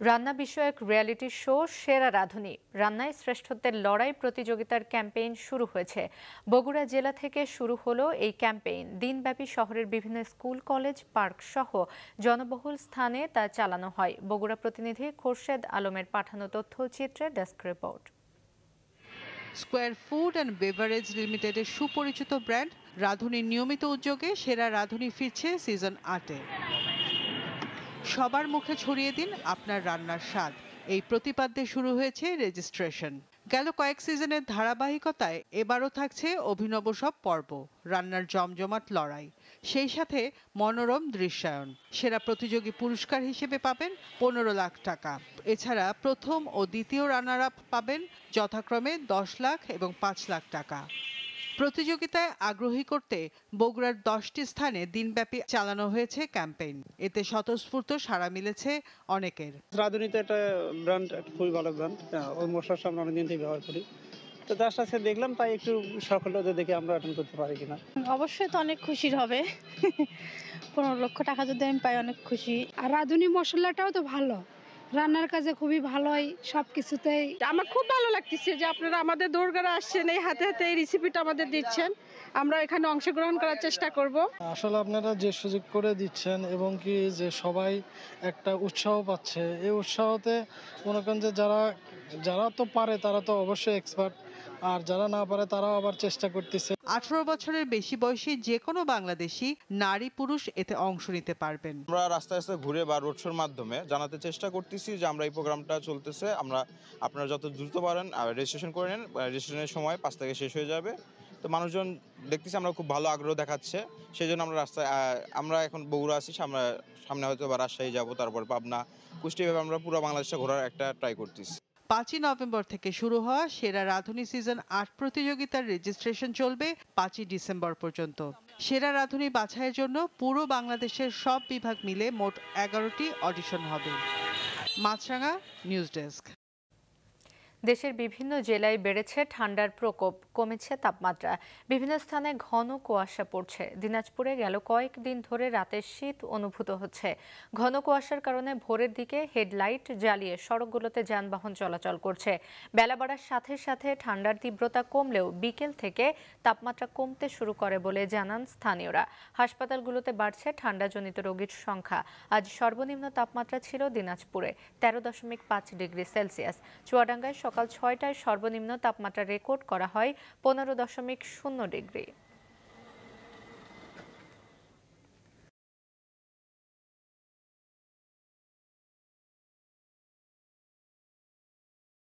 রান্না বিষয়ক reality show সেরা রাঁধুনি রান্নায় শ্রেষ্ঠত্বের লড়াই প্রতিযোগিতার ক্যাম্পেইন শুরু হয়েছে। বগুড়া জেলা থেকে শুরু হলো এই ক্যাম্পেইন। দিনব্যাপী শহরের বিভিন্ন স্কুল, কলেজ, পার্ক সহ জনবহুল স্থানে তা চালানো হয়। বগুড়া প্রতিনিধি খোরশেদ আলমের পাঠানো তথ্যচিত্রে desk report. Square food and beverage লিমিটেডের সুপরিচিত ব্র্যান্ড রাঁধুনির নিয়মিত উদ্যোগে সেরা রাঁধুনি ফিরছে সিজন ৮-এ। সবার মুখে ছড়িয়ে দিন আপনার রান্নার স্বাদ, এই প্রতিপাদ্যে শুরু হয়েছে রেজিস্ট্রেশন। গেল কয়েক সিজনের ধারাবাহিকতায় এবারও থাকছে অভিনব সব পর্ব, রান্নার জমজমাট লড়াই, সেই সাথে মনোরম দৃশ্যায়ন। সেরা প্রতিযোগী পুরস্কার হিসেবে পাবেন ১৫ লাখ টাকা। এছাড়া প্রথম ও দ্বিতীয় রানার আপ পাবেন যথাক্রমে ১০ লাখ এবং ৫ লাখ টাকা। প্রতিযোগিতায় আগ্রহী করতে বগুড়ার ১০টি স্থানে দিনব্যাপী চালানো হয়েছে ক্যাম্পেইন। এতে স্বতঃস্ফূর্ত সাড়া মিলেছে অনেকের। রাঁধুনি তো একটা ব্র্যান্ড, খুবই ভালো ব্র্যান্ড। ওই মশলাটা আমরা অনেকদিন থেকে ব্যবহার করি, তো তার সাথে দেখলাম, তাই একটু সাফল্য দেখে আমরা অ্যাটেন্ড করতে পারি কিনা। অবশ্যই তো অনেক খুশির হবে। ১৫ লক্ষ টাকা যদি আমি পাই, অনেক খুশি। আর রাঁধুনি মশলাটাও তো ভালো, রান্নার কাজে খুবই ভালোই, সবকিছুতেই আমার খুব ভালো লাগতেছে যে আপনারা আমাদের দোরগোড়া আসছেন, এই হাতে হাতে এই রেসিপিটা আমাদের দিচ্ছেন। আমরা এখানে অংশগ্রহণ করার চেষ্টা করব। আসলে আপনারা যে সুযোগ করে দিচ্ছেন এবং কি যে সবাই একটা উৎসাহ পাচ্ছে, এই উৎসাহতে মনে করেন যে যারা তো পারে তারা তো অবশ্যই এক্সপার্ট, আর যারা না পারে তারাও আবার চেষ্টা করতেছে। ১৮ বছরের বেশি বয়সী যে কোনো বাংলাদেশি নারী পুরুষ এতে অংশ নিতে পারবেন। আমরা রাস্তায় রাস্তায় ঘুরে বা রোড শোর মাধ্যমে জানাতে চেষ্টা করতেছি যে আমরা এই প্রোগ্রামটা চলতেছে, আপনারা যত দ্রুত পারেন রেজিস্ট্রেশন করে নেন। রেজিস্ট্রেশনের সময় ৫ থেকে শেষ হয়ে যাবে। তো মানুষজন দেখতেছি আমরা খুব ভালো আগ্রহ দেখাচ্ছে, সেই জন্য আমরা রাস্তায় আমরা এখন বগুড়া আছি, সামনে হয়তো বা রাজশাহী যাবো, তারপর পাবনা, কুষ্টিয়াভাবে আমরা পুরো বাংলাদেশটা ঘোরার একটা ট্রাই করতেছি। ৫ই নভেম্বর থেকে শুরু হওয়া সেরা রাঁধুনি সিজন ৮ প্রতিযোগিতার রেজিস্ট্রেশন চলবে ৫ই ডিসেম্বর পর্যন্ত। সেরা রাঁধুনি বাছাইয়ের জন্য পুরো বাংলাদেশের সব বিভাগ মিলে মোট ১১টি অডিশন হবে। মাছরাঙা, নিউজ ডেস্ক। দেশের বিভিন্ন জেলায় বেড়েছে ঠান্ডার প্রকোপ, কমেছে তাপমাত্রা। বিভিন্ন স্থানে ঘন কুয়াশা পড়ছে। দিনাজপুরে গেল কয়েকদিন ধরে রাতের শীত অনুভূত হচ্ছে। ঘন কুয়াশার কারণে ভোরের দিকে হেডলাইট জ্বালিয়ে সড়কগুলোতে যানবাহন চলাচল করছে। বেলা বাড়ার সাথে সাথে ঠান্ডার তীব্রতা কমলেও বিকেল থেকে তাপমাত্রা কমতে শুরু করে বলে জানান স্থানীয়রা। হাসপাতালগুলোতে বাড়ছে ঠান্ডাজনিত রোগীর সংখ্যা। আজ সর্বনিম্ন তাপমাত্রা ছিল দিনাজপুরে ১৩.৫ ডিগ্রি সেলসিয়াস। চুয়াডাঙ্গায় সকাল ৬টায় সর্বনিম্ন তাপমাত্রা রেকর্ড করা হয় ১৫.০ ডিগ্রি।